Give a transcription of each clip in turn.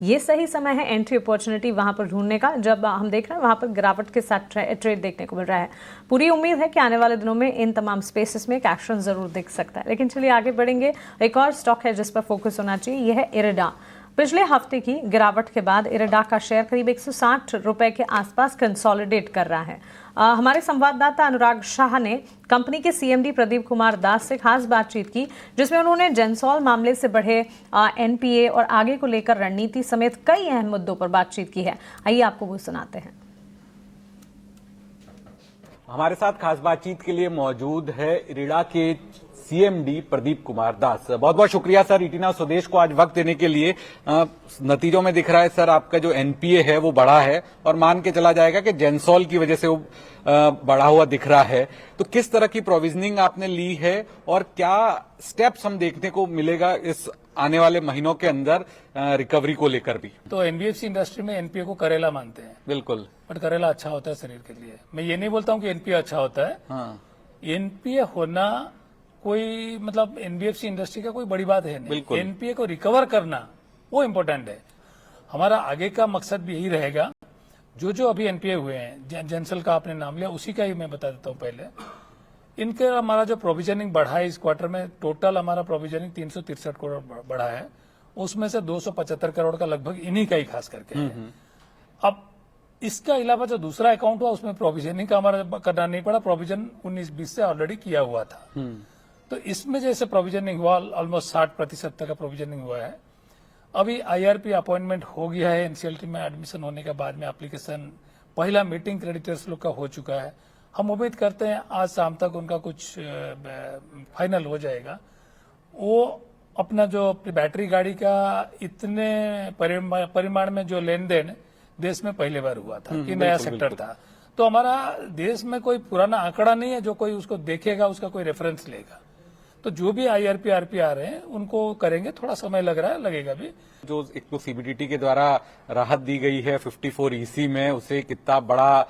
ये सही समय है एंट्री अपॉर्चुनिटी वहां पर ढूंढने का, जब हम देख रहे हैं वहां पर गिरावट के साथ ट्रेड देखने को मिल रहा है। पूरी उम्मीद है कि आने वाले दिनों में इन तमाम स्पेसेस में एक एक्शन जरूर दिख सकता है। लेकिन चलिए आगे बढ़ेंगे। एक और स्टॉक है जिस पर फोकस होना चाहिए, यह है इरेडा। पिछले हफ्ते की गिरावट के बाद इरेडा का शेयर करीब 160 रुपए के आसपास कंसोलिडेट कर रहा है। हमारे संवाददाता अनुराग शाह ने कंपनी के सीएमडी प्रदीप कुमार दास से खास बातचीत की, जिसमें उन्होंने जेंसॉल मामले से बढ़े एनपीए और आगे को लेकर रणनीति समेत कई अहम मुद्दों पर बातचीत की है। आइए आपको वो सुनाते हैं। हमारे साथ खास बातचीत के लिए मौजूद है इरेडा के सीएमडी प्रदीप कुमार दास। बहुत बहुत शुक्रिया सर, इटिना स्वदेश को आज वक्त देने के लिए। नतीजों में दिख रहा है सर आपका जो एनपीए है वो बढ़ा है और मान के चला जाएगा कि जेंसॉल की वजह से वो बढ़ा हुआ दिख रहा है। तो किस तरह की प्रोविजनिंग आपने ली है और क्या स्टेप्स हम देखने को मिलेगा इस आने वाले महीनों के अंदर रिकवरी को लेकर भी? तो एनबीएफसी इंडस्ट्री में एनपीए को करेला मानते हैं। बिल्कुल, बट करेला अच्छा होता है शरीर के लिए। मैं ये नहीं बोलता हूँ कि एनपीए अच्छा होता है। हाँ, एनपीए होना कोई मतलब एनबीएफसी इंडस्ट्री का कोई बड़ी बात है नहीं। बिल्कुल। एनपीए को रिकवर करना वो इम्पोर्टेंट है। हमारा आगे का मकसद भी यही रहेगा। जो अभी एनपीए हुए हैं, जेंसल का आपने नाम लिया, उसी का ही मैं बता देता हूँ पहले। इनके हमारा जो प्रोविजनिंग बढ़ा है इस क्वार्टर में, टोटल हमारा प्रोविजनिंग 363 करोड़ बढ़ा है। उसमें से 275 करोड़ का लगभग इन्हीं का ही खास करके है। अब इसका अलावा जो दूसरा अकाउंट हुआ उसमें प्रोविजनिंग का हमारा करना नहीं पड़ा। प्रोविजन 19-20 से ऑलरेडी किया हुआ था। तो इसमें जैसे प्रोविजनिंग हुआ, ऑलमोस्ट 60% तक का प्रोविजनिंग हुआ है। अभी आईआरपी अपॉइंटमेंट हो गया है। एनसीएलटी में एडमिशन होने के बाद में एप्लीकेशन, पहला मीटिंग क्रेडिटर्स लोग का हो चुका है। हम उम्मीद करते हैं आज शाम तक उनका कुछ फाइनल हो जाएगा। वो अपना जो बैटरी गाड़ी का इतने परिमाण में जो लेन देन देश में पहली बार हुआ था कि नया सेक्टर था। तो हमारा देश में कोई पुराना आंकड़ा नहीं है जो कोई उसको देखेगा, उसका कोई रेफरेंस लेगा। तो जो भी आईआरपी आरपी आ रहे हैं उनको करेंगे, थोड़ा समय लग रहा है, लगेगा भी। जो एक तो सीबीडीटी के द्वारा राहत दी गई है 54 ईसी में, उसे कितना बड़ा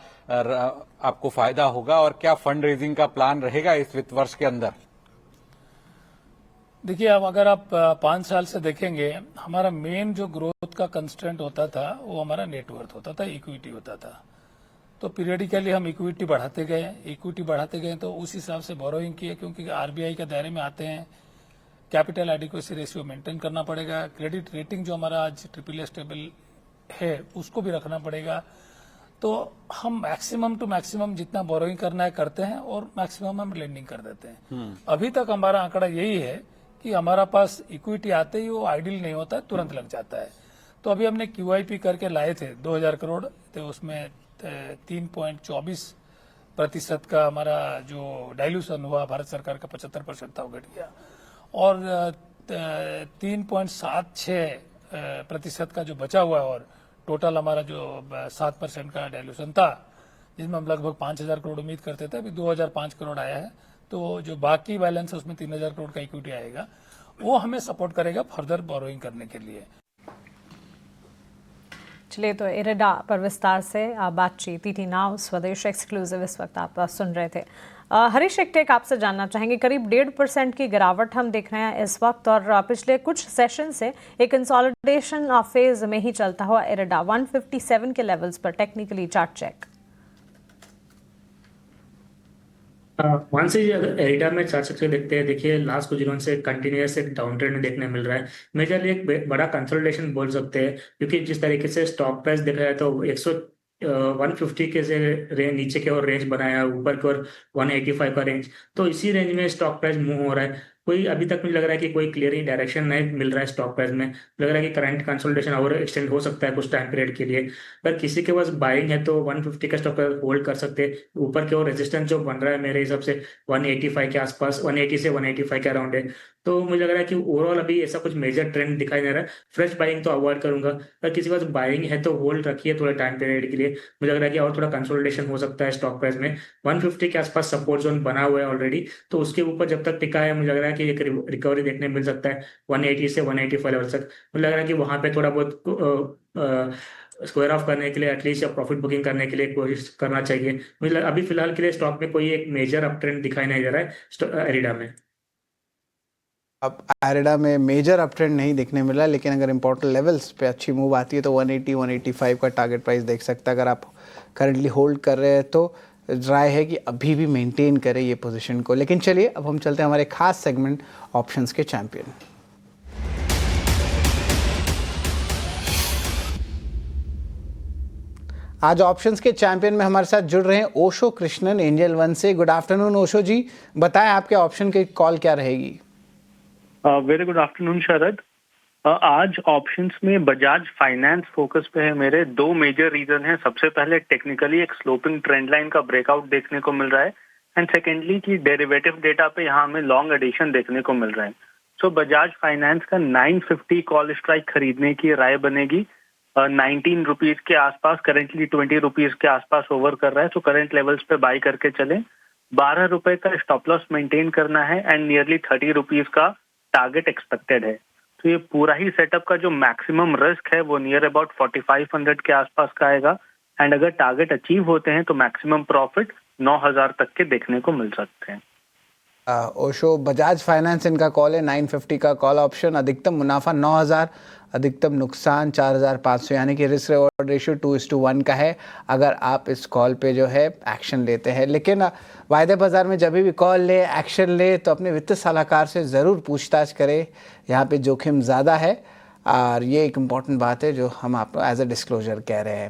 आपको फायदा होगा और क्या फंड रेजिंग का प्लान रहेगा इस वित्त वर्ष के अंदर? देखिए, अब अगर आप 5 साल से देखेंगे, हमारा मेन जो ग्रोथ का कंस्ट्रेंट होता था वो हमारा नेटवर्थ होता था, इक्विटी होता था। तो पीरियडिकली हम इक्विटी बढ़ाते गए तो उस हिसाब से बोरोइंग किए, क्योंकि आरबीआई के दायरे में आते हैं। कैपिटल एडिक्वेसी रेशियो मेंटेन करना पड़ेगा। क्रेडिट रेटिंग जो हमारा आज ट्रिपल ए स्टेबल है उसको भी रखना पड़ेगा। तो हम मैक्सिमम टू मैक्सिमम जितना बोरोइंग करना है करते हैं और मैक्सिमम हम लेंडिंग कर देते हैं। अभी तक हमारा आंकड़ा यही है कि हमारा पास इक्विटी आते ही वो आइडियल नहीं होता है, तुरंत लग जाता है। तो अभी हमने क्यूआईपी करके लाए थे 2000 करोड़, तो उसमें 3.24% का हमारा जो डाइल्यूशन हुआ, भारत सरकार का 75% था वो घट गया। और 3.76% का जो बचा हुआ है, और टोटल हमारा जो 7% का डाइल्यूशन था, जिसमें हम लगभग 5000 करोड़ उम्मीद करते थे, अभी 2005 करोड़ आया है। तो जो बाकी बैलेंस है उसमें 3000 करोड़ का इक्विटी आएगा, वो हमें सपोर्ट करेगा फर्दर बोरोइंग करने के लिए। चलिए, तो इरेडा पर विस्तार से बातचीत ईटी नाउ स्वदेश एक्सक्लूसिव इस वक्त आप सुन रहे थे। हरीश, एक टेक आपसे जानना चाहेंगे। करीब 1.5% की गिरावट हम देख रहे हैं इस वक्त, और पिछले कुछ सेशन से एक कंसोलिडेशन फेज में ही चलता हुआ इरेडा 157 के लेवल्स पर टेक्निकली चार्ट चेक। वन से एरिडा में चार्ट स्ट्रक्चर देखते हैं। देखिए, लास्ट कुछ दिनों से कंटिन्यूस एक डाउन ट्रेंड देखने मिल रहा है। मेजरली एक बड़ा कंसोलिडेशन बोल सकते हैं, क्योंकि जिस तरीके से स्टॉक प्राइस देखा जाए तो 150 के से रेंज नीचे की ओर रेंज बनाया, ऊपर की ओर 185 का रेंज। तो इसी रेंज में स्टॉक प्राइस मूव हो रहा है। कोई अभी तक मुझे लग रहा है कि कोई क्लियर डायरेक्शन नहीं मिल रहा है स्टॉक प्राइस में। लग रहा है कि करंट कंसोलिडेशन और एक्सटेंड हो सकता है कुछ टाइम पीरियड के लिए। अगर किसी के पास बाइंग है तो 150 का स्टॉक होल्ड कर सकते हैं। ऊपर की ओर रेजिस्टेंस जो बन रहा है मेरे हिसाब से 185 के आसपास, 180 से 185 के अराउंड है। तो मुझे लग रहा है कि ओवरऑल अभी ऐसा कुछ मेजर ट्रेंड दिखाई दे रहा है। फ्रेश बाइंग तो अवॉइड करूंगा। अगर किसी के पास बाइंग है तो होल्ड रखिए थोड़े टाइम पीरियड के लिए। मुझे लग रहा है कि और थोड़ा कंसोलिडेशन हो सकता है स्टॉक प्राइस में। 150 के आसपास सपोर्ट जोन बना हुआ है ऑलरेडी, तो उसके ऊपर जब तक टिका है मुझे लग रहा है कि एक रिकवरी देखने मिल सकता है 180 से 185 लेवल तक। मुझे लग रहा है कि वहां पे थोड़ा बहुत स्क्वायर ऑफ करने के लिए एटलीस्ट या प्रॉफिट बुकिंग करने के लिए कोशिश करना चाहिए। अभी फिलहाल के लिए स्टॉक में कोई एक मेजर अप ट्रेंड दिखाई नहीं दे रहा है एरिडा में। अब एरिडा में मेजर अप ट्रेंड नहीं देखने मिला, लेकिन अगर इंपॉर्टेंट लेवल्स पे अच्छी मूव आती है तो 180 185 का टारगेट प्राइस देख सकता है। अगर आप करंटली होल्ड कर रहे हैं तो राय है कि अभी भी मेंटेन करें ये पोजीशन को। लेकिन चलिए अब हम चलते हैं हमारे खास सेगमेंट ऑप्शंस के चैंपियन। आज ऑप्शंस के चैंपियन में हमारे साथ जुड़ रहे हैं ओशो कृष्णन एंजल वन से। गुड आफ्टरनून ओशो जी, बताएं आपके ऑप्शन की कॉल क्या रहेगी? वेरी गुड आफ्टरनून शरद। आज ऑप्शंस में बजाज फाइनेंस फोकस पे है मेरे। दो मेजर रीजन है। सबसे पहले टेक्निकली एक स्लोपिंग ट्रेंड लाइन का ब्रेकआउट देखने को मिल रहा है, एंड सेकेंडली कि डेरिवेटिव डेटा पे यहाँ हमें लॉन्ग एडिशन देखने को मिल रहा है। सो बजाज फाइनेंस का 950 कॉल स्ट्राइक खरीदने की राय बनेगी। 19 रुपीज के आसपास, करेंटली 20 रुपीज के आसपास ओवर कर रहा है, तो करंट लेवल्स पे बाई करके चलें। 12 रुपए का स्टॉप लॉस मेंटेन करना है एंड नियरली 30 रुपीज का टारगेट एक्सपेक्टेड है। तो ये पूरा ही सेटअप का जो मैक्सिमम रिस्क है वो नियर अबाउट 4500 के आसपास का आएगा, एंड अगर टारगेट अचीव होते हैं तो मैक्सिमम प्रॉफिट 9000 तक के देखने को मिल सकते हैं। ओशो, बजाज फाइनेंस इनका कॉल है 950 का कॉल ऑप्शन। अधिकतम मुनाफा 9000, अधिकतम नुकसान 4500, यानी कि रिस्क रिवॉर्ड रेशियो 2:1 का है अगर आप इस कॉल पे जो है एक्शन लेते हैं। लेकिन वायदे बाजार में जब भी कॉल ले, एक्शन ले, तो अपने वित्त सलाहकार से ज़रूर पूछताछ करें। यहाँ पे जोखिम ज़्यादा है और ये एक इम्पॉर्टेंट बात है जो हम आपको एज ए डिस्क्लोजर कह रहे हैं।